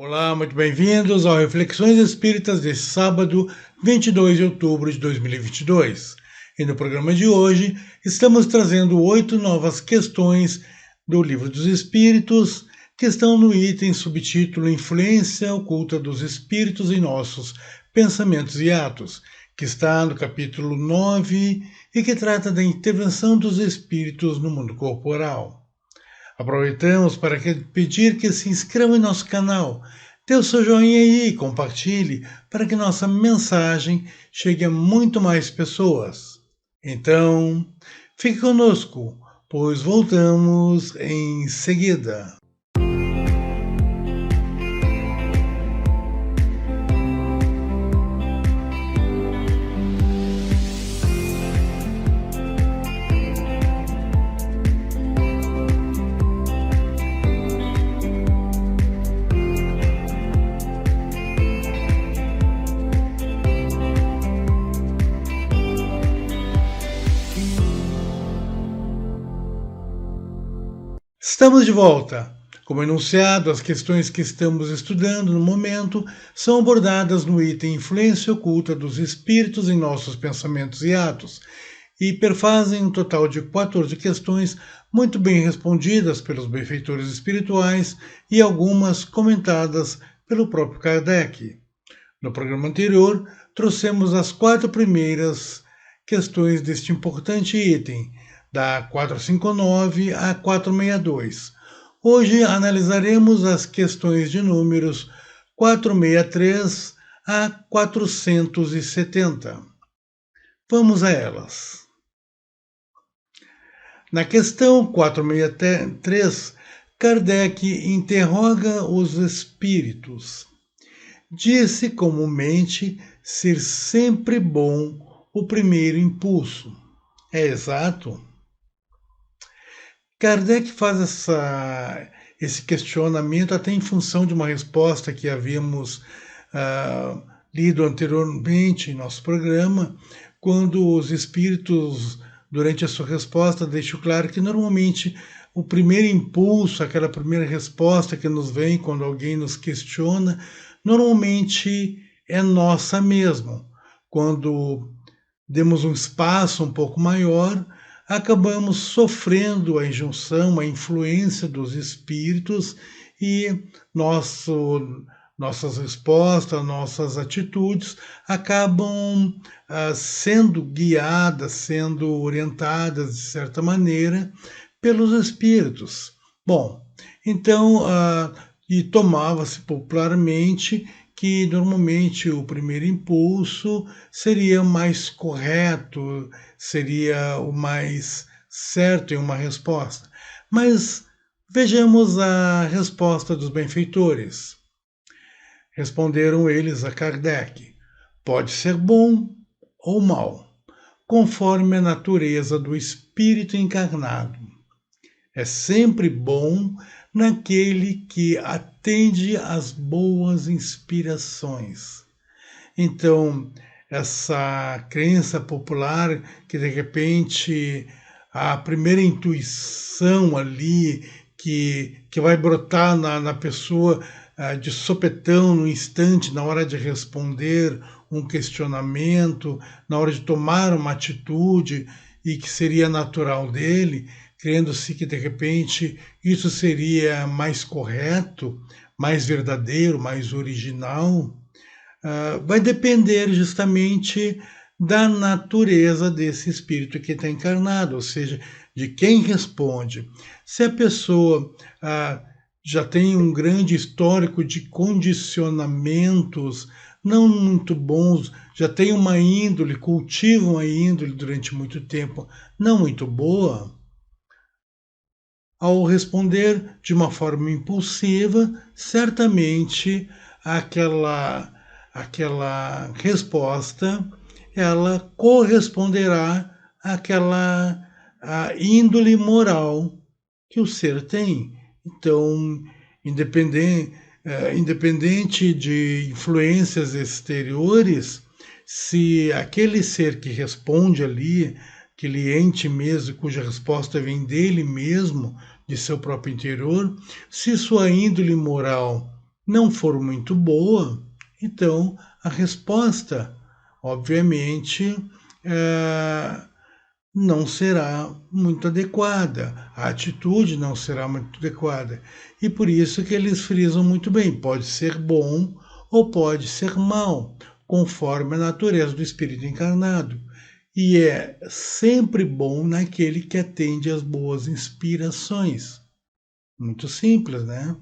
Olá, muito bem-vindos ao Reflexões Espíritas deste sábado, 22 de outubro de 2022. E no programa de hoje, estamos trazendo 8 novas questões do Livro dos Espíritos, que estão no item subtítulo Influência Oculta dos Espíritos em Nossos Pensamentos e Atos, que está no capítulo 9 e que trata da intervenção dos espíritos no mundo corporal. Aproveitamos para pedir que se inscreva em nosso canal, dê o seu joinha aí e compartilhe para que nossa mensagem chegue a muito mais pessoas. Então, fique conosco, pois voltamos em seguida. Estamos de volta. Como enunciado, as questões que estamos estudando no momento são abordadas no item Influência Oculta dos Espíritos em Nossos Pensamentos e Atos e perfazem um total de 14 questões muito bem respondidas pelos benfeitores espirituais e algumas comentadas pelo próprio Kardec. No programa anterior, trouxemos as 4 primeiras questões deste importante item, da 459 a 462. Hoje analisaremos as questões de números 463 a 470. Vamos a elas. Na questão 463, Kardec interroga os espíritos. Disse comumente ser sempre bom o primeiro impulso. É exato? Kardec faz esse questionamento até em função de uma resposta que havíamos lido anteriormente em nosso programa, quando os espíritos, durante a sua resposta, deixam claro que normalmente o primeiro impulso, aquela primeira resposta que nos vem quando alguém nos questiona, normalmente é nossa mesmo. Quando demos um espaço um pouco maior, acabamos sofrendo a injunção, a influência dos espíritos e nossas respostas, nossas atitudes acabam sendo guiadas, sendo orientadas de certa maneira pelos espíritos. Bom, então, e tomava-se popularmente que normalmente o primeiro impulso seria o mais correto, seria o mais certo em uma resposta. Mas vejamos a resposta dos benfeitores. Responderam eles a Kardec: pode ser bom ou mal, conforme a natureza do espírito encarnado. É sempre bom naquele que atende às boas inspirações. Então, essa crença popular que de repente a primeira intuição ali que vai brotar na pessoa de sopetão, no instante, na hora de responder um questionamento, na hora de tomar uma atitude e que seria natural dele, crendo-se que de repente isso seria mais correto, mais verdadeiro, mais original, vai depender justamente da natureza desse espírito que está encarnado, ou seja, de quem responde. Se a pessoa já tem um grande histórico de condicionamentos não muito bons, já tem uma índole, cultiva uma índole durante muito tempo não muito boa, ao responder de uma forma impulsiva, certamente aquela resposta ela corresponderá àquela índole moral que o ser tem. Então, independente de influências exteriores, se aquele ser que responde ali, aquele ente mesmo, cuja resposta vem dele mesmo, de seu próprio interior, se sua índole moral não for muito boa, então a resposta, obviamente, não será muito adequada, a atitude não será muito adequada. E por isso que eles frisam muito bem, pode ser bom ou pode ser mal, conforme a natureza do espírito encarnado. E é sempre bom naquele que atende às boas inspirações. Muito simples, né?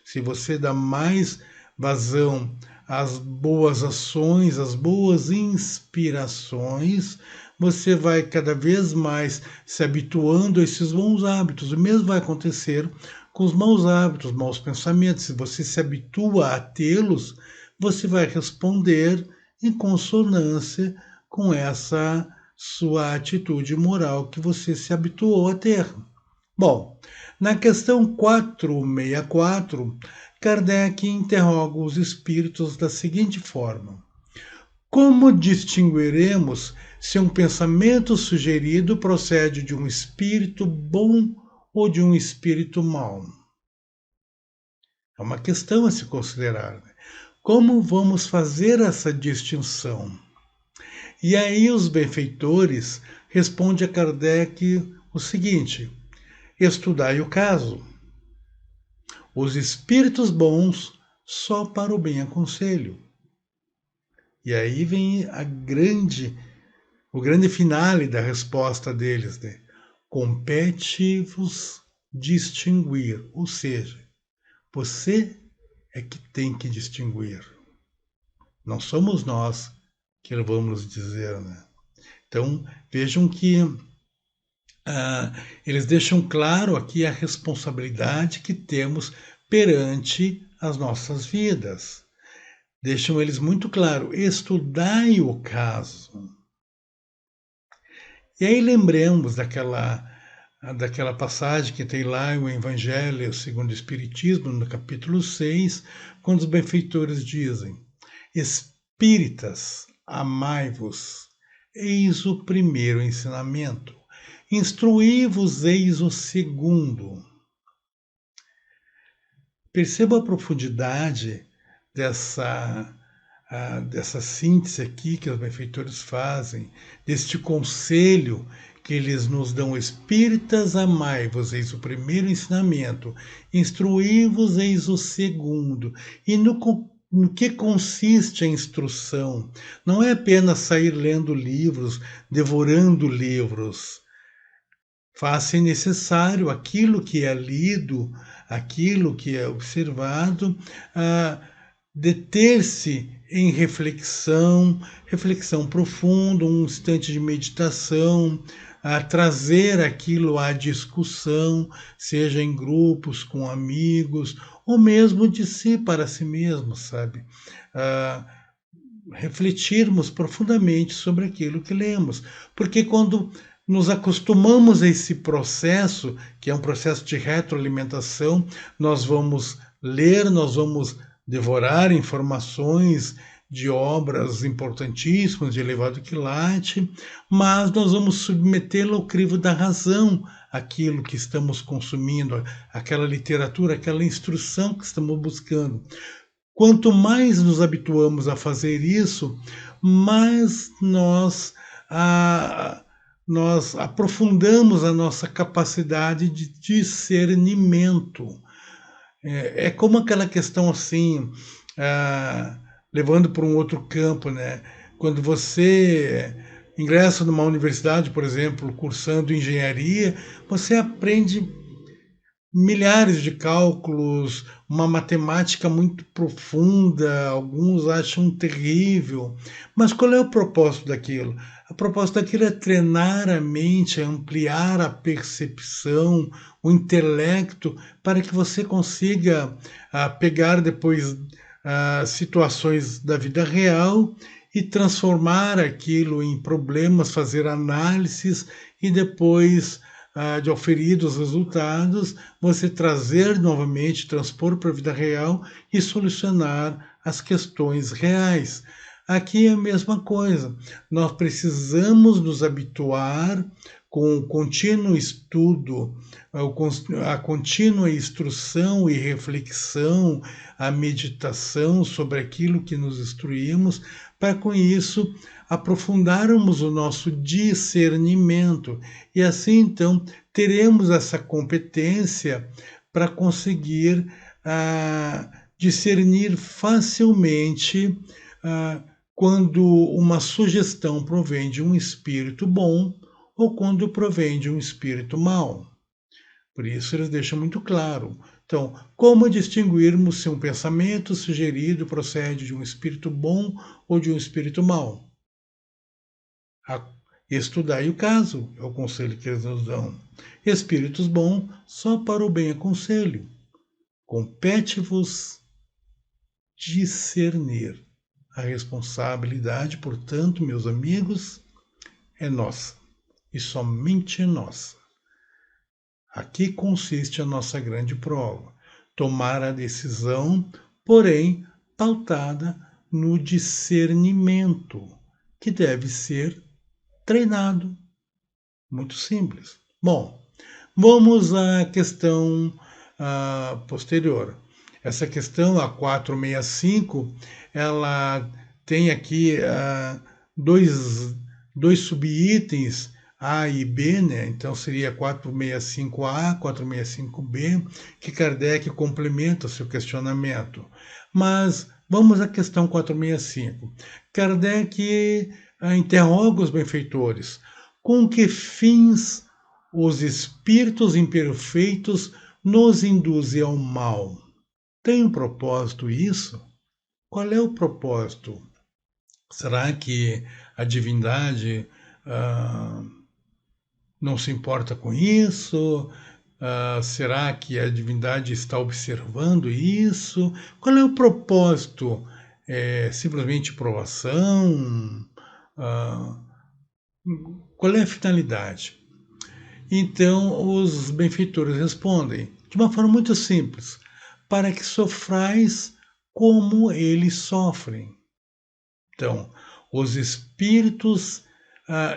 Se você dá mais vazão às boas ações, às boas inspirações, você vai cada vez mais se habituando a esses bons hábitos. O mesmo vai acontecer com os maus hábitos, maus pensamentos. Se você se habitua a tê-los, você vai responder em consonância com essa sua atitude moral que você se habituou a ter. Bom, na questão 464, Kardec interroga os espíritos da seguinte forma: como distinguiremos se um pensamento sugerido procede de um espírito bom ou de um espírito mau? É uma questão a se considerar. Como vamos fazer essa distinção? E aí os benfeitores respondem a Kardec o seguinte: estudai o caso. Os espíritos bons só para o bem aconselho. E aí vem o grande finale da resposta deles, né? Compete-vos distinguir, ou seja, você é que tem que distinguir. Não somos nós que vamos dizer, né? Então, vejam que eles deixam claro aqui a responsabilidade que temos perante as nossas vidas. Deixam eles muito claro, estudai o caso. E aí lembremos daquela passagem que tem lá no Evangelho segundo o Espiritismo, no capítulo 6, quando os benfeitores dizem: Espíritas, amai-vos, eis o primeiro ensinamento. Instruí-vos, eis o segundo. Perceba a profundidade dessa síntese aqui que os benfeitores fazem, deste conselho que eles nos dão: espíritas, amai-vos, eis o primeiro ensinamento, instruí-vos, eis o segundo. E no que consiste a instrução? Não é apenas sair lendo livros, devorando livros. Faz-se necessário aquilo que é lido, aquilo que é observado, deter-se em reflexão profunda, um instante de meditação, trazer aquilo à discussão, seja em grupos, com amigos, ou mesmo de si para si mesmo, sabe? Refletirmos profundamente sobre aquilo que lemos, porque quando nos acostumamos a esse processo, que é um processo de retroalimentação, nós vamos ler, nós vamos devorar informações de obras importantíssimas, de elevado quilate, mas nós vamos submetê-lo ao crivo da razão, aquilo que estamos consumindo, aquela literatura, aquela instrução que estamos buscando. Quanto mais nos habituamos a fazer isso, mais nós aprofundamos a nossa capacidade de discernimento. É como aquela questão assim, levando para um outro campo, né? Quando você ingressa numa universidade, por exemplo, cursando engenharia, você aprende milhares de cálculos, uma matemática muito profunda, alguns acham terrível. Mas qual é o propósito daquilo? O propósito daquilo é treinar a mente, é ampliar a percepção, o intelecto, para que você consiga pegar depois situações da vida real e transformar aquilo em problemas, fazer análises e depois de auferidos resultados, você trazer novamente, transpor para a vida real e solucionar as questões reais. Aqui é a mesma coisa. Nós precisamos nos habituar com o contínuo estudo, a contínua instrução e reflexão, a meditação sobre aquilo que nos instruímos, para com isso aprofundarmos o nosso discernimento e assim então teremos essa competência para conseguir discernir facilmente quando uma sugestão provém de um espírito bom ou quando provém de um espírito mau. Por isso eles deixam muito claro. Então, como distinguirmos se um pensamento sugerido procede de um espírito bom ou de um espírito mau? Estudai o caso, é o conselho que eles nos dão. Espíritos bons, só para o bem aconselho. Compete-vos discernir. A responsabilidade, portanto, meus amigos, é nossa e somente nossa. Aqui consiste a nossa grande prova. Tomar a decisão, porém, pautada no discernimento, que deve ser treinado. Muito simples. Bom, vamos à questão posterior. Essa questão, a 465, ela tem aqui dois subitens, A e B, né? Então seria 465A, 465B, que Kardec complementa o seu questionamento. Mas vamos à questão 465. Kardec interroga os benfeitores. Com que fins os espíritos imperfeitos nos induzem ao mal? Tem um propósito isso? Qual é o propósito? Será que a divindade não se importa com isso? Será que a divindade está observando isso? Qual é o propósito? É simplesmente provação? Qual é a finalidade? Então, os benfeitores respondem de uma forma muito simples: para que sofrais como eles sofrem. Então, os espíritos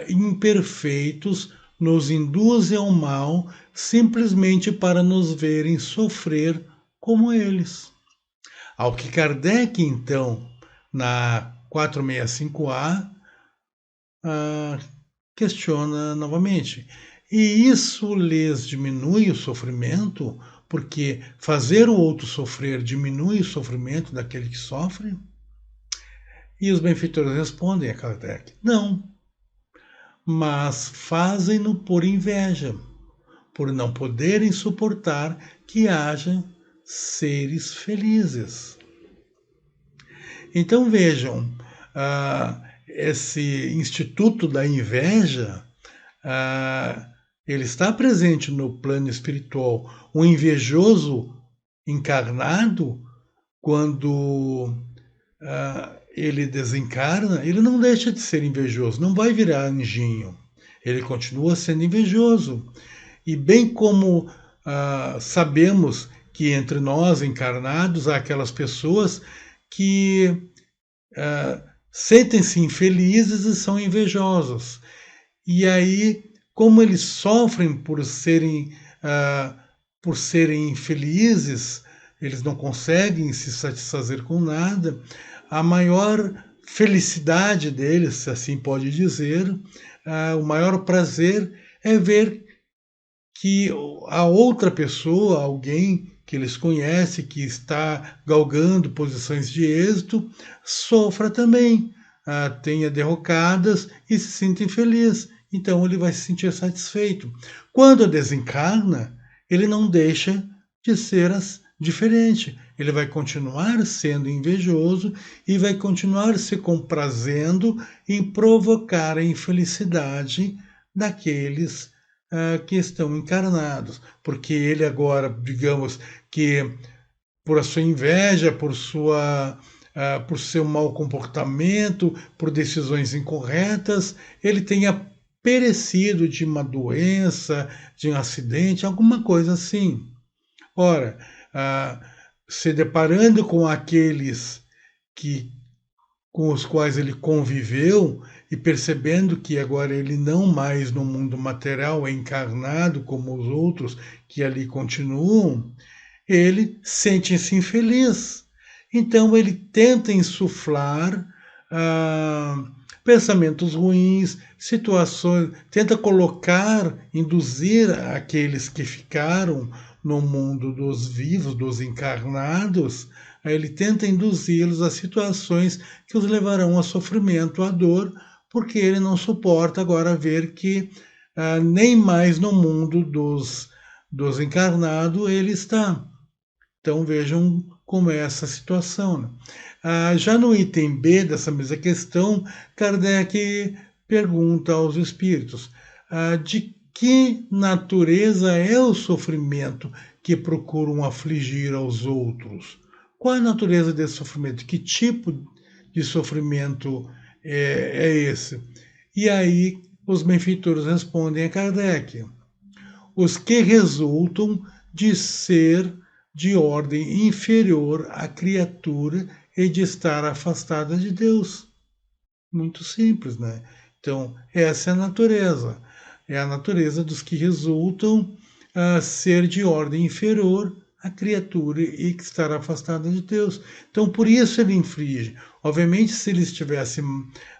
imperfeitos nos induzem ao mal simplesmente para nos verem sofrer como eles. Ao que Kardec, então, na 465A, questiona novamente. E isso lhes diminui o sofrimento, porque fazer o outro sofrer diminui o sofrimento daquele que sofre? E os benfeitores respondem a Kardec: não, mas fazem-no por inveja, por não poderem suportar que haja seres felizes. Então vejam, esse instituto da inveja, ele está presente no plano espiritual. O invejoso encarnado, quando ele desencarna, ele não deixa de ser invejoso, não vai virar anjinho. Ele continua sendo invejoso. E bem como sabemos que entre nós encarnados há aquelas pessoas que sentem-se infelizes e são invejosos. E aí, como eles sofrem por serem infelizes, eles não conseguem se satisfazer com nada, a maior felicidade deles, se assim pode dizer, o maior prazer é ver que a outra pessoa, alguém que eles conhecem, que está galgando posições de êxito, sofra também, tenha derrocadas e se sinta infeliz. Então ele vai se sentir satisfeito. Quando desencarna, ele não deixa de ser diferente. Ele vai continuar sendo invejoso e vai continuar se comprazendo em provocar a infelicidade daqueles que estão encarnados. Porque ele agora, digamos que por a sua inveja, por seu mau comportamento, por decisões incorretas, ele tenha perecido de uma doença, de um acidente, alguma coisa assim. Ora, se deparando com aqueles com os quais ele conviveu e percebendo que agora ele não mais no mundo material é encarnado como os outros que ali continuam, ele sente-se infeliz. Então ele tenta insuflar pensamentos ruins, situações, tenta colocar, induzir aqueles que ficaram no mundo dos vivos, dos encarnados, ele tenta induzi-los a situações que os levarão a sofrimento, a dor, porque ele não suporta agora ver que nem mais no mundo dos encarnados ele está. Então vejam como é essa situação. Né? Já no item B dessa mesma questão, Kardec pergunta aos espíritos de que natureza é o sofrimento que procuram afligir aos outros? Qual a natureza desse sofrimento? Que tipo de sofrimento é esse? E aí os benfeitores respondem a Kardec: os que resultam de ser de ordem inferior à criatura e de estar afastada de Deus. Muito simples, né? Então, essa é a natureza. É a natureza dos que resultam a ser de ordem inferior à criatura e que estar afastada de Deus. Então, por isso ele inflige. Obviamente, se eles estivessem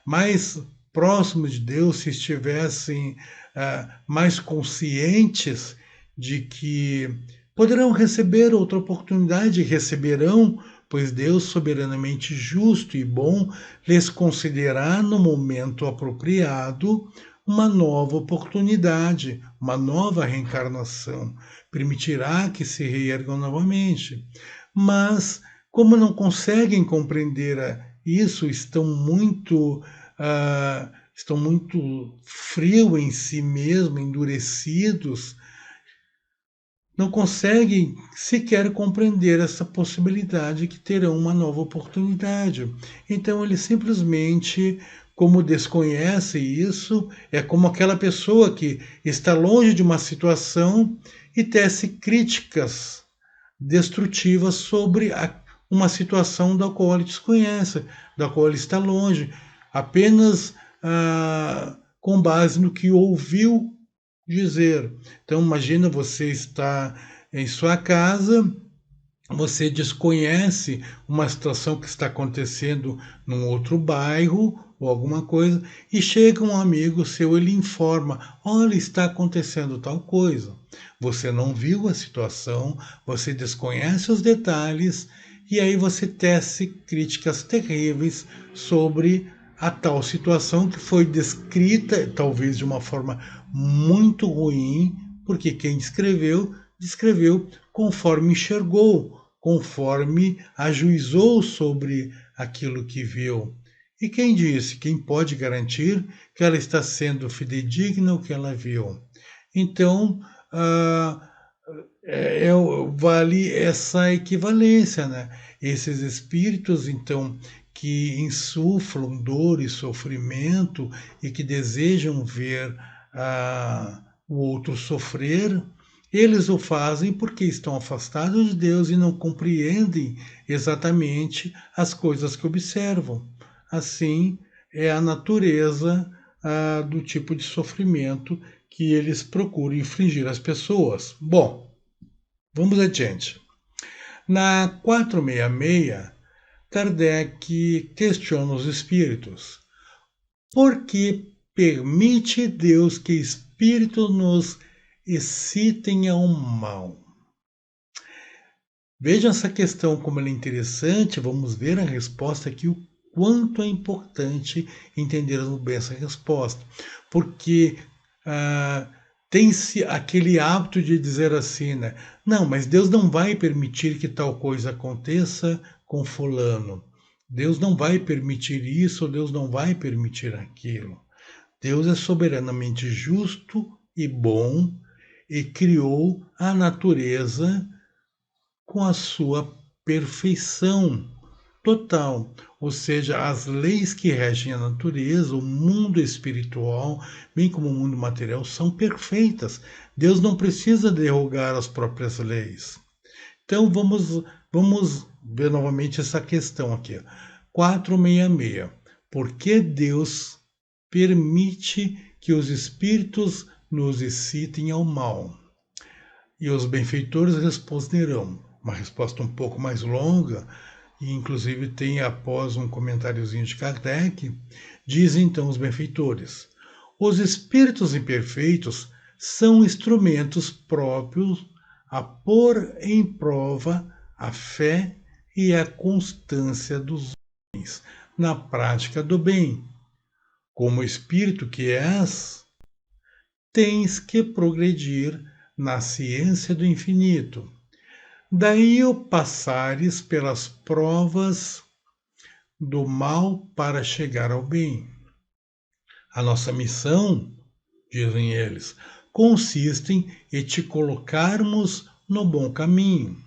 mais próximos de Deus, se estivessem mais conscientes de que poderão receber outra oportunidade, receberão, pois Deus, soberanamente justo e bom, lhes concederá no momento apropriado uma nova oportunidade, uma nova reencarnação, permitirá que se reergam novamente. Mas, como não conseguem compreender isso, estão muito frios em si mesmos, endurecidos, não conseguem sequer compreender essa possibilidade que terão uma nova oportunidade. Então ele simplesmente, como desconhece isso, é como aquela pessoa que está longe de uma situação e tece críticas destrutivas sobre uma situação da qual ele desconhece, da qual ele está longe, apenas com base no que ouviu dizer. Então, imagina você está em sua casa, você desconhece uma situação que está acontecendo num outro bairro ou alguma coisa, e chega um amigo seu, ele informa: olha, está acontecendo tal coisa. Você não viu a situação, você desconhece os detalhes, e aí você tece críticas terríveis sobre a tal situação que foi descrita, talvez de uma forma muito ruim, porque quem descreveu conforme enxergou, conforme ajuizou sobre aquilo que viu. E quem disse? Quem pode garantir que ela está sendo fidedigna ao que ela viu? Então, vale essa equivalência, né? Esses espíritos, então, que insuflam dor e sofrimento e que desejam ver o outro sofrer, eles o fazem porque estão afastados de Deus e não compreendem exatamente as coisas que observam. Assim, é a natureza do tipo de sofrimento que eles procuram infligir às pessoas. Bom, vamos adiante. Na 466, Kardec questiona os espíritos. Por que permite Deus que espíritos nos excitem ao mal? Vejam essa questão como ela é interessante, vamos ver a resposta aqui, o quanto é importante entendermos bem essa resposta. Porque tem-se aquele hábito de dizer assim, né? Não, mas Deus não vai permitir que tal coisa aconteça com fulano. Deus não vai permitir isso, Deus não vai permitir aquilo. Deus é soberanamente justo e bom e criou a natureza com a sua perfeição total, ou seja, as leis que regem a natureza, o mundo espiritual, bem como o mundo material, são perfeitas. Deus não precisa derrogar as próprias leis. Então vamos ver novamente essa questão aqui. 466. Por que Deus permite que os espíritos nos excitem ao mal. E os benfeitores responderão. Uma resposta um pouco mais longa, e inclusive tem após um comentáriozinho de Kardec, dizem então os benfeitores: os espíritos imperfeitos são instrumentos próprios a pôr em prova a fé e a constância dos homens na prática do bem. Como espírito que és, tens que progredir na ciência do infinito. Daí o passares pelas provas do mal para chegar ao bem. A nossa missão, dizem eles, consiste em te colocarmos no bom caminho,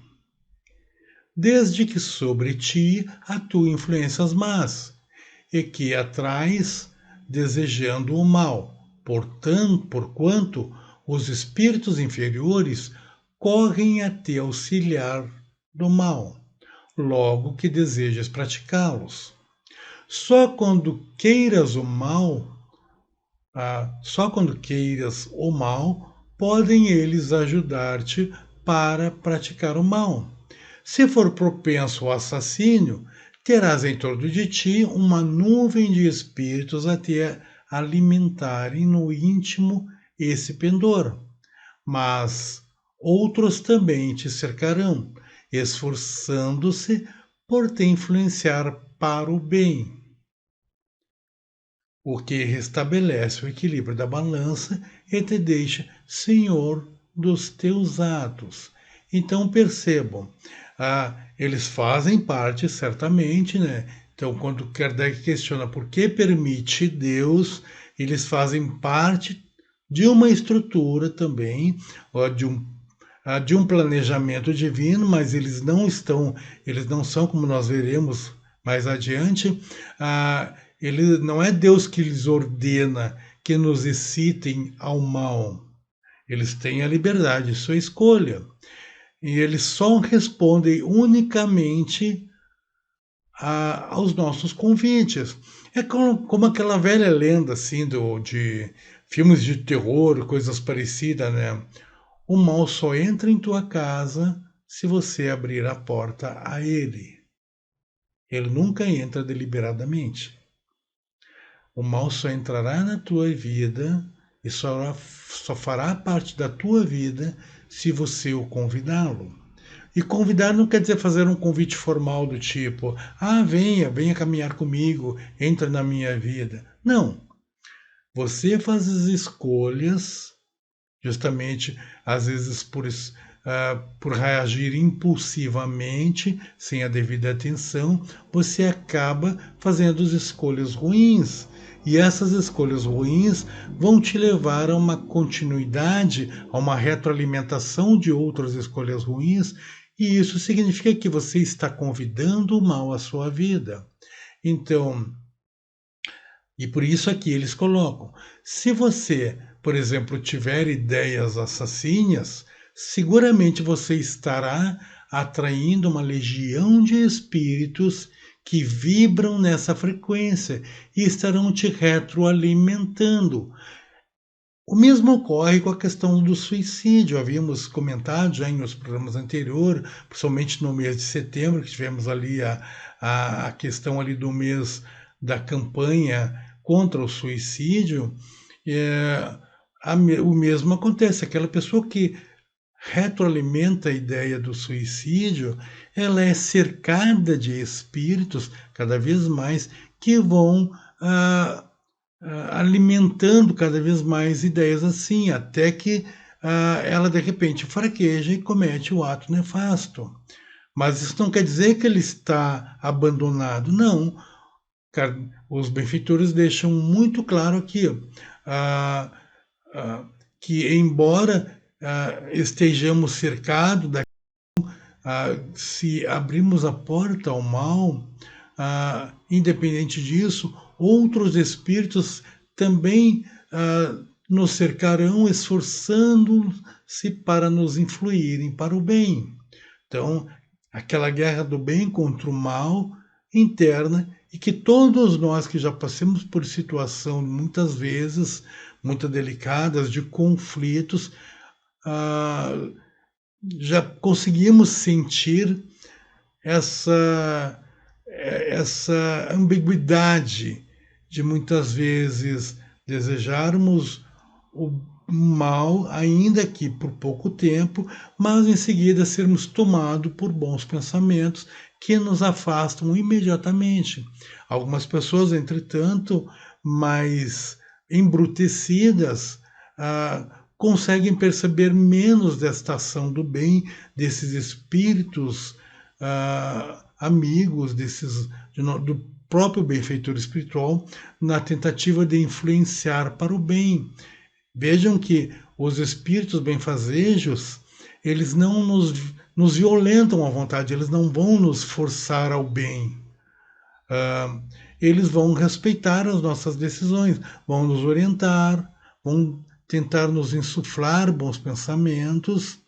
desde que sobre ti atuem influências más, e que atrás desejando o mal, porquanto os espíritos inferiores correm a te auxiliar do mal, logo que desejas praticá-los. Só quando queiras o mal, podem eles ajudar-te para praticar o mal. Se for propenso ao assassínio, terás em torno de ti uma nuvem de espíritos a te alimentarem no íntimo esse pendor. Mas outros também te cercarão, esforçando-se por te influenciar para o bem, o que restabelece o equilíbrio da balança e te deixa senhor dos teus atos. Então percebam, eles fazem parte certamente, né? Então, quando Kardec questiona por que permite Deus, eles fazem parte de uma estrutura também, ó, de um planejamento divino, mas eles não são, como nós veremos mais adiante, ele não é Deus que lhes ordena que nos excitem ao mal. Eles têm a liberdade, sua escolha. E eles só respondem unicamente aos nossos convites. É como aquela velha lenda assim de filmes de terror, coisas parecidas, né? O mal só entra em tua casa se você abrir a porta a ele. Ele nunca entra deliberadamente. O mal só entrará na tua vida e só fará parte da tua vida se você o convidá-lo. E convidar não quer dizer fazer um convite formal do tipo, venha caminhar comigo, entra na minha vida. Não. Você faz as escolhas, justamente, às vezes por reagir impulsivamente, sem a devida atenção, você acaba fazendo as escolhas ruins. E essas escolhas ruins vão te levar a uma continuidade, a uma retroalimentação de outras escolhas ruins, e isso significa que você está convidando o mal à sua vida. Então, e por isso aqui eles colocam, se você, por exemplo, tiver ideias assassinas, seguramente você estará atraindo uma legião de espíritos que vibram nessa frequência e estarão te retroalimentando. O mesmo ocorre com a questão do suicídio. Havíamos comentado já em os programas anteriores, principalmente no mês de setembro, que tivemos ali a questão ali do mês da campanha contra o suicídio. O mesmo acontece. Aquela pessoa que retroalimenta a ideia do suicídio, ela é cercada de espíritos cada vez mais que vão alimentando cada vez mais ideias assim, até que ela de repente fraqueja e comete o ato nefasto. Mas isso não quer dizer que ele está abandonado, não. Os benfeitores deixam muito claro aqui que, embora estejamos cercados, se abrimos a porta ao mal, independente disso, outros espíritos também nos cercarão, esforçando-se para nos influírem para o bem. Então, aquela guerra do bem contra o mal interna e que todos nós que já passamos por situação muitas vezes muito delicadas de conflitos, ah, já conseguimos sentir essa essa ambiguidade de muitas vezes desejarmos o mal, ainda que por pouco tempo, mas em seguida sermos tomados por bons pensamentos que nos afastam imediatamente. Algumas pessoas, entretanto, mais embrutecidas, conseguem perceber menos desta ação do bem, desses espíritos amigos, do próprio benfeitor espiritual, na tentativa de influenciar para o bem. Vejam que os espíritos benfazejos, eles não nos violentam à vontade, eles não vão nos forçar ao bem. Eles vão respeitar as nossas decisões, vão nos orientar, vão tentar nos insuflar bons pensamentos,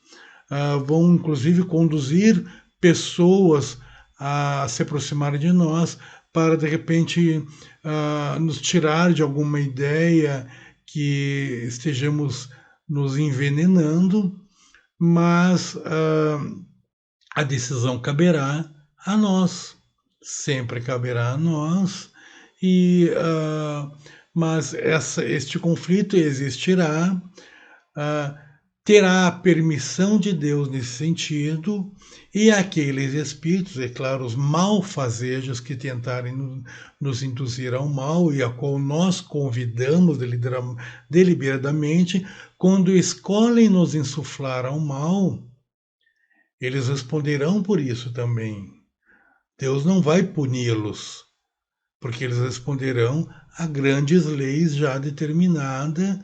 vão inclusive conduzir pessoas a se aproximarem de nós para, de repente, nos tirar de alguma ideia que estejamos nos envenenando, mas a decisão caberá a nós, sempre caberá a nós, mas este conflito existirá, terá a permissão de Deus nesse sentido, e aqueles espíritos, é claro, os malfazejos que tentarem nos induzir ao mal e a qual nós convidamos deliberadamente, quando escolhem nos insuflar ao mal, eles responderão por isso também. Deus não vai puni-los, porque eles responderão a grandes leis já determinadas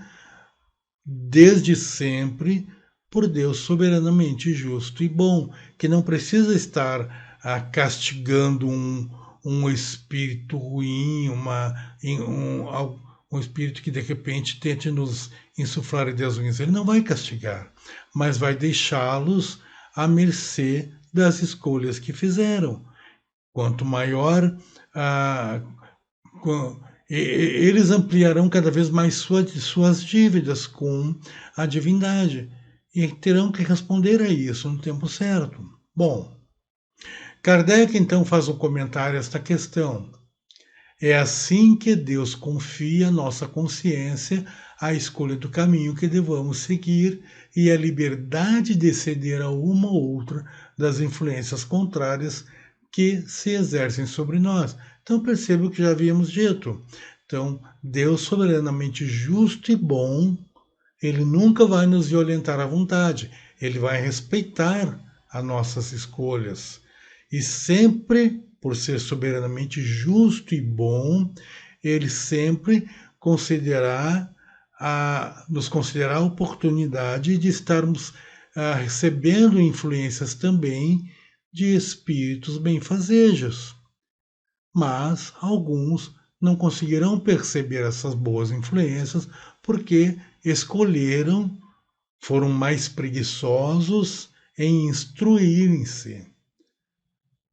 desde sempre por Deus soberanamente justo e bom, que não precisa estar castigando um espírito ruim, um espírito que de repente tente nos insuflar ideias ruins. Ele não vai castigar, mas vai deixá-los à mercê das escolhas que fizeram. Quanto maior eles ampliarão cada vez mais suas dívidas com a divindade e terão que responder a isso no tempo certo. Bom, Kardec então faz um comentário a esta questão. É assim que Deus confia nossa consciência a escolha do caminho que devamos seguir e a liberdade de ceder a uma ou outra das influências contrárias que se exercem sobre nós. Então perceba o que já havíamos dito. Então, Deus soberanamente justo e bom, ele nunca vai nos violentar à vontade. Ele vai respeitar as nossas escolhas. E sempre, por ser soberanamente justo e bom, ele sempre nos concederá a oportunidade de estarmos recebendo influências também de espíritos benfazejos. Mas alguns não conseguirão perceber essas boas influências porque foram mais preguiçosos em instruírem-se.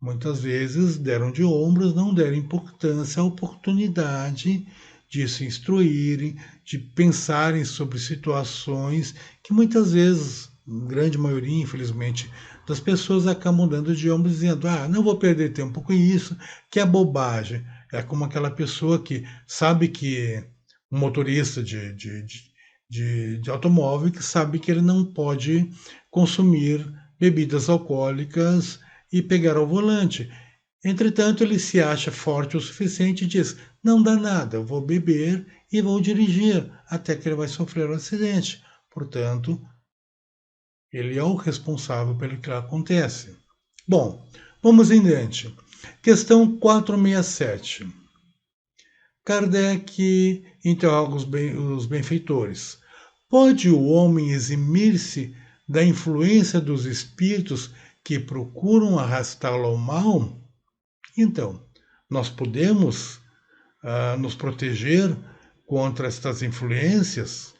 Muitas vezes deram de ombros, não deram importância à oportunidade de se instruírem, de pensarem sobre situações que muitas vezes, grande maioria, infelizmente, das pessoas acabam dando de ombros dizendo: não vou perder tempo com isso, que é bobagem. É como aquela pessoa que sabe que um motorista de automóvel que sabe que ele não pode consumir bebidas alcoólicas e pegar ao volante. Entretanto, ele se acha forte o suficiente e diz: não dá nada, eu vou beber e vou dirigir, até que ele vai sofrer um acidente. Portanto, ele é o responsável pelo que acontece. Bom, vamos em diante. Questão 467. Kardec interroga os benfeitores. Pode o homem eximir-se da influência dos espíritos que procuram arrastá-lo ao mal? Então, nós podemos nos proteger contra estas influências?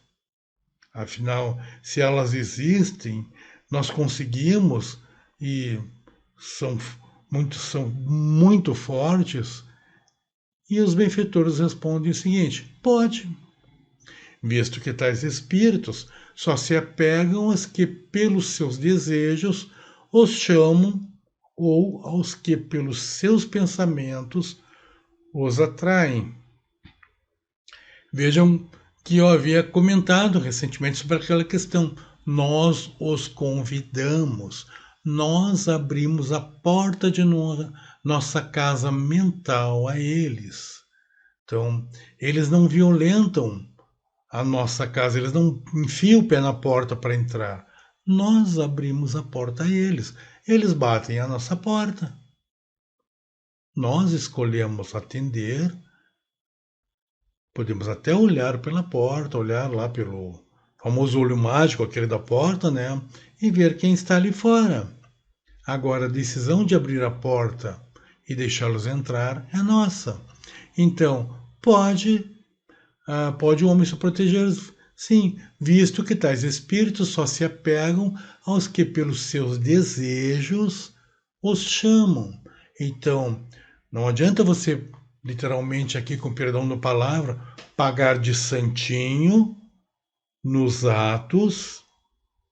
Afinal, se elas existem, nós conseguimos e são muito fortes, E os benfeitores respondem o seguinte: pode, visto que tais espíritos só se apegam aos que pelos seus desejos os chamam ou aos que pelos seus pensamentos os atraem. Vejam que eu havia comentado recentemente sobre aquela questão. Nós os convidamos, nós abrimos a porta de nossa casa mental a eles. Então, eles não violentam a nossa casa, eles não enfiam o pé na porta para entrar. Nós abrimos a porta a eles. Eles batem a nossa porta. Nós escolhemos atender. Podemos até olhar pela porta, olhar lá pelo famoso olho mágico, aquele da porta, né? E ver quem está ali fora. Agora, a decisão de abrir a porta e deixá-los entrar é nossa. Então, pode o homem se proteger? Sim, visto que tais espíritos só se apegam aos que pelos seus desejos os chamam. Então, não adianta você, literalmente aqui com perdão da palavra, pagar de santinho nos atos,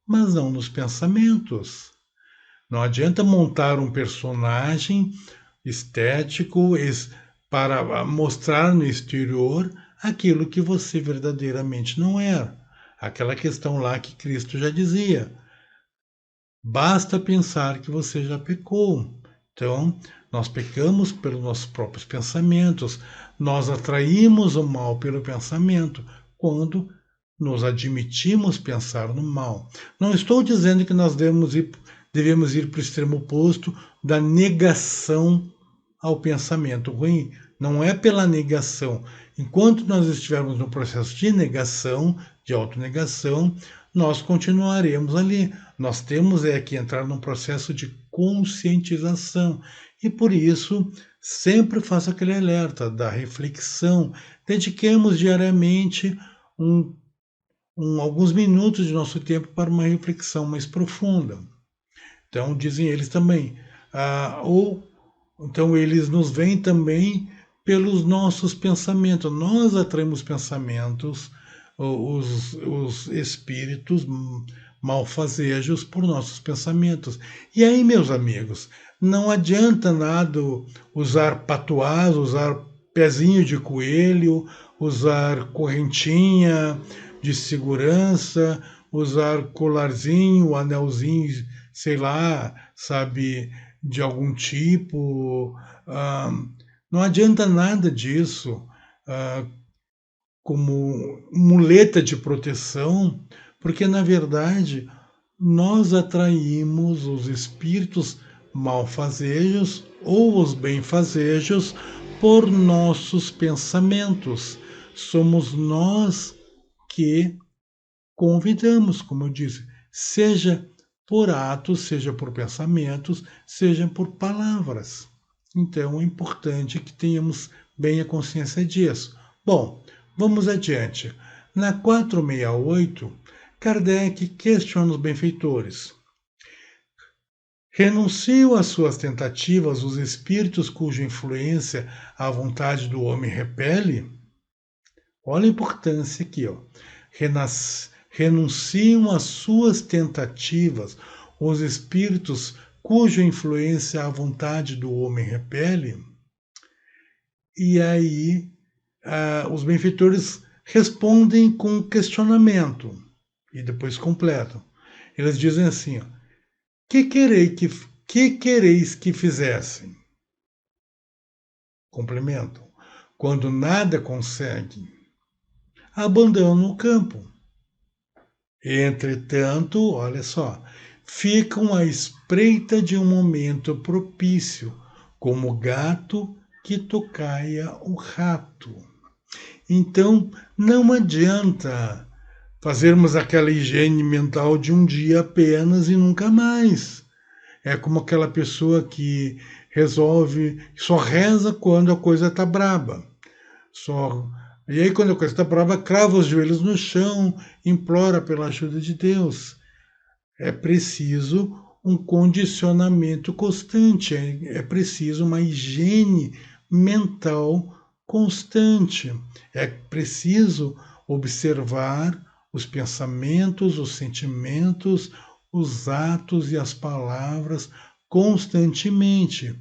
mas não nos pensamentos. Não adianta montar um personagem estético para mostrar no exterior aquilo que você verdadeiramente não é. Aquela questão lá que Cristo já dizia. Basta pensar que você já pecou. Então, nós pecamos pelos nossos próprios pensamentos. Nós atraímos o mal pelo pensamento quando nos admitimos pensar no mal. Não estou dizendo que nós devemos ir para o extremo oposto da negação ao pensamento ruim. Não é pela negação. Enquanto nós estivermos no processo de negação, de autonegação, nós continuaremos ali. Nós temos que entrar num processo de conscientização. E por isso, sempre faço aquele alerta da reflexão. Dediquemos diariamente alguns minutos de nosso tempo para uma reflexão mais profunda. Então, dizem eles também. Então, eles nos veem também pelos nossos pensamentos. Nós atraímos pensamentos, os espíritos malfazejos por nossos pensamentos. E aí, meus amigos, não adianta nada usar patuás, usar pezinho de coelho, usar correntinha de segurança, usar colarzinho, anelzinho, sei lá, sabe, de algum tipo. Não adianta nada disso como muleta de proteção, porque na verdade nós atraímos os espíritos malfazejos ou os benfazejos por nossos pensamentos. Somos nós que convidamos, como eu disse, seja por atos, seja por pensamentos, seja por palavras. Então é importante que tenhamos bem a consciência disso. Bom, vamos adiante. Na 468, Kardec questiona os benfeitores. Renunciam às suas tentativas os espíritos cuja influência a vontade do homem repele? Olha a importância aqui, ó. Renunciam às suas tentativas os espíritos cuja influência a vontade do homem repele? E aí os benfeitores respondem com um questionamento e depois completam. Eles dizem assim, ó, que quereis que fizessem? Complementam. Quando nada conseguem, abandonam o campo. Entretanto, olha só, ficam à espreita de um momento propício, como gato que tocaia o rato. Então, não adianta fazermos aquela higiene mental de um dia apenas e nunca mais. É como aquela pessoa que só reza quando a coisa está braba. E aí, quando a coisa está brava, crava os joelhos no chão, implora pela ajuda de Deus. É preciso um condicionamento constante, é preciso uma higiene mental constante. É preciso observar os pensamentos, os sentimentos, os atos e as palavras constantemente.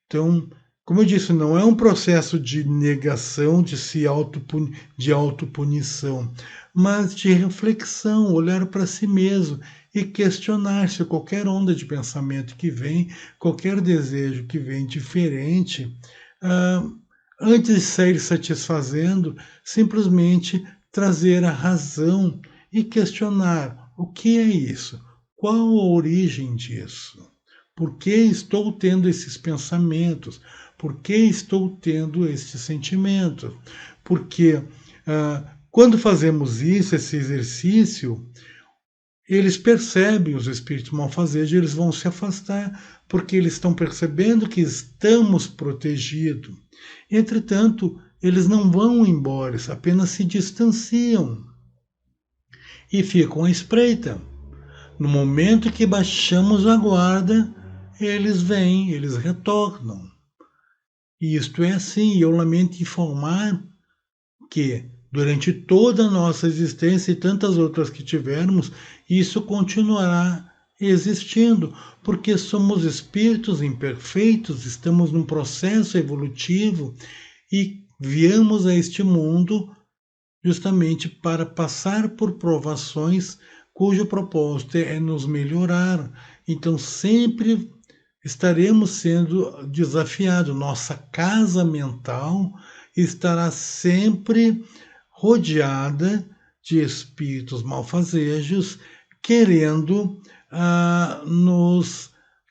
Então, como eu disse, não é um processo de negação, de autopunição, mas de reflexão, olhar para si mesmo e questionar se qualquer onda de pensamento que vem, qualquer desejo que vem diferente, ah, antes de sair satisfazendo, simplesmente trazer a razão e questionar o que é isso, qual a origem disso. Por que estou tendo esses pensamentos? Por que estou tendo este sentimento? Porque quando fazemos isso, esse exercício, eles percebem, os espíritos malfazejos, eles vão se afastar, porque eles estão percebendo que estamos protegidos. Entretanto, eles não vão embora, eles apenas se distanciam e ficam à espreita. No momento que baixamos a guarda, eles vêm, eles retornam. E isto é assim, eu lamento informar que durante toda a nossa existência e tantas outras que tivermos, isso continuará existindo, porque somos espíritos imperfeitos, estamos num processo evolutivo e viemos a este mundo justamente para passar por provações cujo propósito é nos melhorar. Então sempre estaremos sendo desafiados. Nossa casa mental estará sempre rodeada de espíritos malfazejos querendo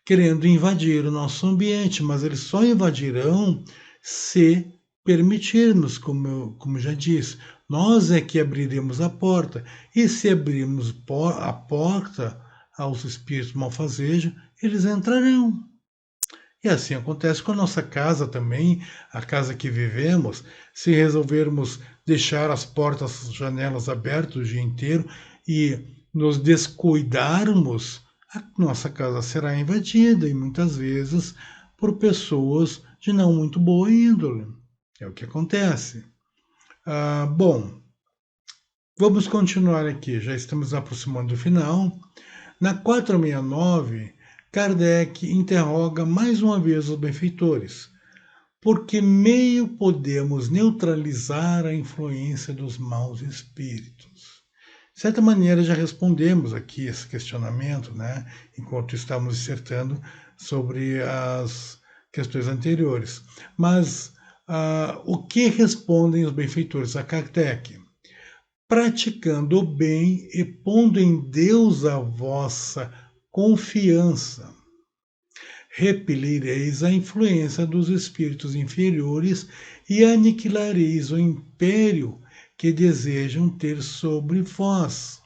querendo invadir o nosso ambiente, mas eles só invadirão se permitirmos, como já disse. Nós é que abriremos a porta, e se abrirmos a porta aos espíritos malfazejos, eles entrarão. E assim acontece com a nossa casa também, a casa que vivemos. Se resolvermos deixar as portas, as janelas abertas o dia inteiro e nos descuidarmos, a nossa casa será invadida e muitas vezes por pessoas de não muito boa índole. É o que acontece. Bom, vamos continuar aqui, já estamos aproximando do final. Na 469, Kardec interroga mais uma vez os benfeitores. Por que meio podemos neutralizar a influência dos maus espíritos? De certa maneira, já respondemos aqui esse questionamento, né? Enquanto estávamos dissertando sobre as questões anteriores. Mas o que respondem os benfeitores a Kardec? Praticando o bem e pondo em Deus a vossa confiança, repelireis a influência dos espíritos inferiores e aniquilareis o império que desejam ter sobre vós.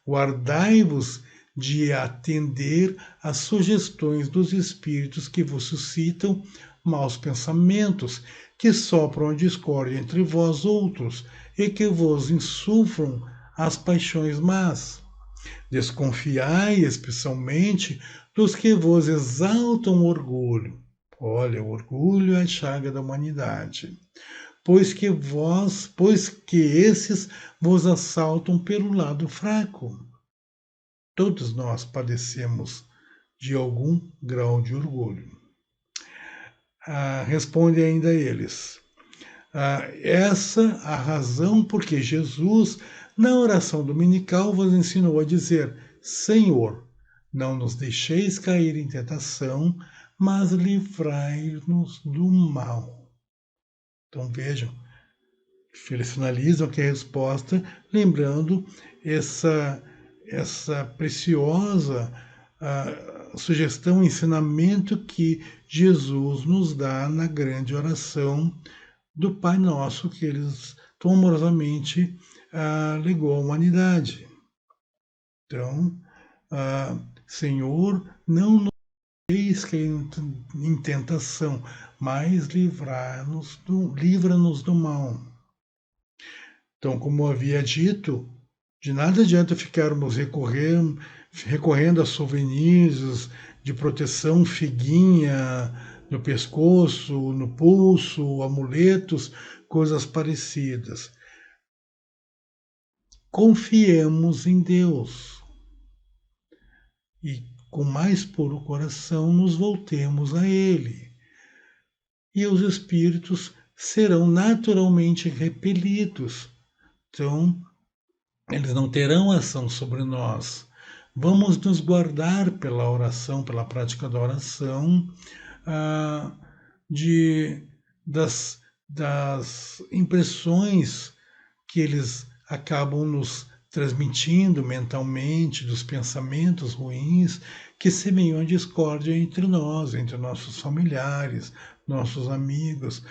Guardai-vos de atender às sugestões dos espíritos que vos suscitam maus pensamentos, que sopram a discórdia entre vós outros e que vos insuflam as paixões más. Desconfiai especialmente dos que vos exaltam o orgulho. Olha, o orgulho é a chaga da humanidade. Pois que esses vos assaltam pelo lado fraco. Todos nós padecemos de algum grau de orgulho. Responde ainda a eles. Essa a razão porque Jesus, na oração dominical, vos ensinou a dizer: Senhor, não nos deixeis cair em tentação, mas livrai-nos do mal. Então vejam, eles finalizam aqui a resposta, lembrando essa preciosa sugestão, ensinamento que Jesus nos dá na grande oração do Pai Nosso, que eles tão amorosamente legou à humanidade. Então, Senhor, não nos deixeis cair em tentação, mas livra-nos do mal. Então, como eu havia dito, de nada adianta ficarmos recorrendo a souvenirs de proteção, figuinha, no pescoço, no pulso, amuletos, coisas parecidas. Confiemos em Deus e com mais puro coração nos voltemos a Ele. E os espíritos serão naturalmente repelidos. Então, eles não terão ação sobre nós. Vamos nos guardar pela oração, pela prática da oração, das impressões que eles acabam nos transmitindo mentalmente, dos pensamentos ruins que semeiam a discórdia entre nós, entre nossos familiares, nossos amigos,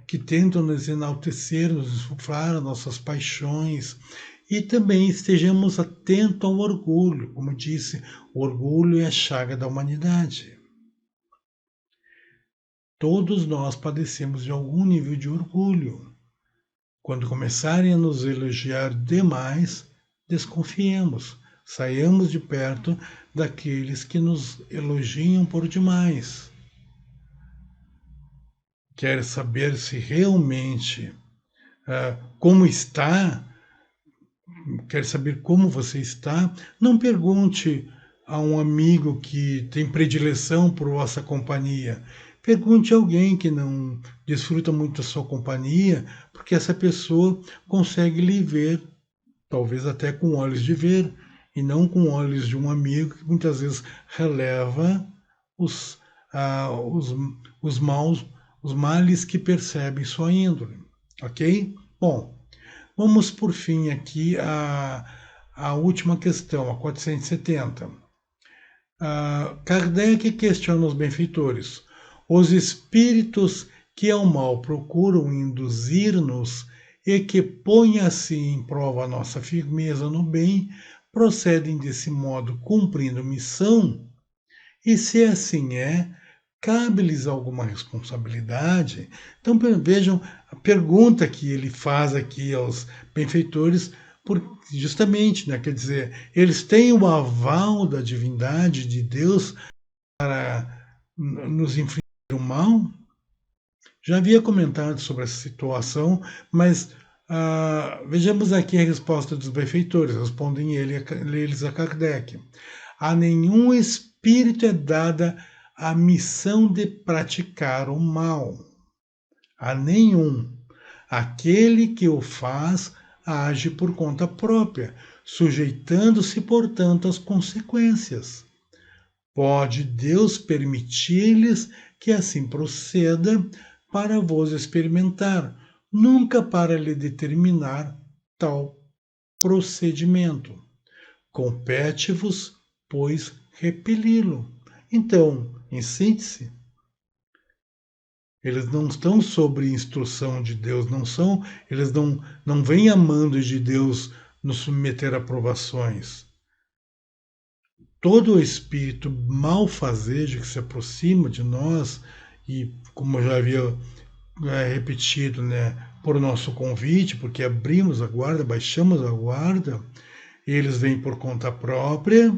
que tentam nos enaltecer, nos insuflar nossas paixões. E também estejamos atentos ao orgulho. Como disse, o orgulho é a chaga da humanidade. Todos nós padecemos de algum nível de orgulho. Quando começarem a nos elogiar demais, desconfiemos, saiamos de perto daqueles que nos elogiam por demais. Quer saber se realmente como está? Quer saber como você está? Não pergunte a um amigo que tem predileção por vossa companhia. Pergunte a alguém que não desfruta muito da sua companhia, porque essa pessoa consegue lhe ver, talvez até com olhos de ver, e não com olhos de um amigo que muitas vezes releva os males que percebem sua índole. Ok? Bom, vamos por fim aqui a última questão, a 470. Kardec questiona os benfeitores. Os espíritos que ao mal procuram induzir-nos e que põem assim em prova a nossa firmeza no bem, procedem desse modo cumprindo missão? E se assim é, cabe-lhes alguma responsabilidade? Então vejam a pergunta que ele faz aqui aos benfeitores, justamente, né, quer dizer, eles têm o aval da divindade de Deus para nos infligir o mal? Já havia comentado sobre essa situação, mas vejamos aqui a resposta dos benfeitores. Respondem eles a Kardec. A nenhum espírito é dada a missão de praticar o mal. A nenhum. Aquele que o faz age por conta própria, sujeitando-se, portanto, às consequências. Pode Deus permitir-lhes que assim proceda para vos experimentar, nunca para lhe determinar tal procedimento. Compete-vos, pois, repeli-lo. Então, em síntese, eles não estão sob instrução de Deus, eles não vêm a mando de Deus nos submeter a provações. Todo o espírito malfazejo que se aproxima de nós, e como eu já havia repetido, né, por nosso convite, porque abrimos a guarda, baixamos a guarda, eles vêm por conta própria,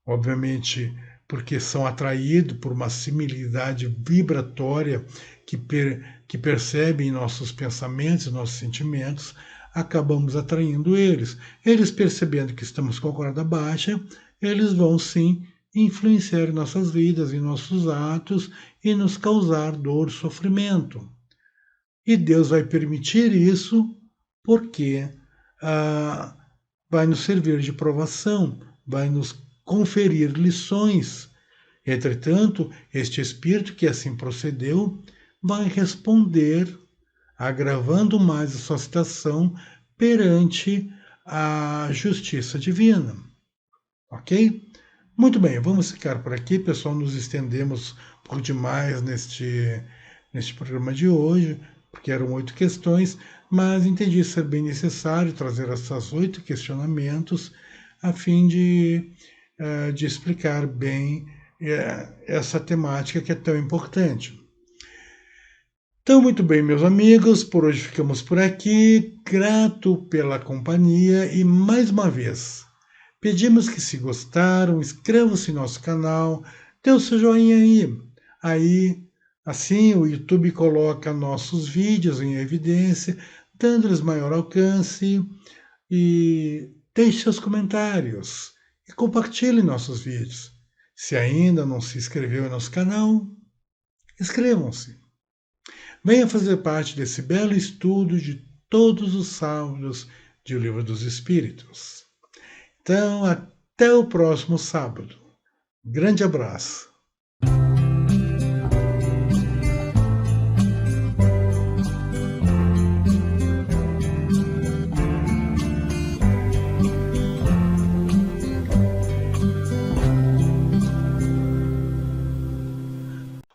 obviamente porque são atraídos por uma similaridade vibratória que percebem nossos pensamentos, nossos sentimentos, acabamos atraindo eles. Eles percebendo que estamos com a guarda baixa, eles vão sim influenciar em nossas vidas, em nossos atos e nos causar dor, sofrimento. E Deus vai permitir isso porque vai nos servir de provação, vai nos conferir lições. Entretanto, este espírito que assim procedeu vai responder, agravando mais a sua situação perante a justiça divina. Ok? Muito bem, vamos ficar por aqui, pessoal. Nos estendemos por demais neste programa de hoje, porque eram 8 questões, mas entendi ser bem necessário trazer essas 8 questionamentos a fim de explicar bem essa temática que é tão importante. Então, muito bem, meus amigos, por hoje ficamos por aqui. Grato pela companhia e, mais uma vez, pedimos que, se gostaram, inscrevam-se no nosso canal, dê o seu joinha aí, Aí, assim, o YouTube coloca nossos vídeos em evidência, dando-lhes maior alcance e deixe seus comentários e compartilhe nossos vídeos. Se ainda não se inscreveu em nosso canal, inscrevam-se. Venha fazer parte desse belo estudo de todos os sábados de O Livro dos Espíritos. Então, até o próximo sábado. Grande abraço.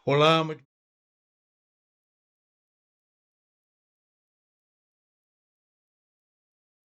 Olá, muito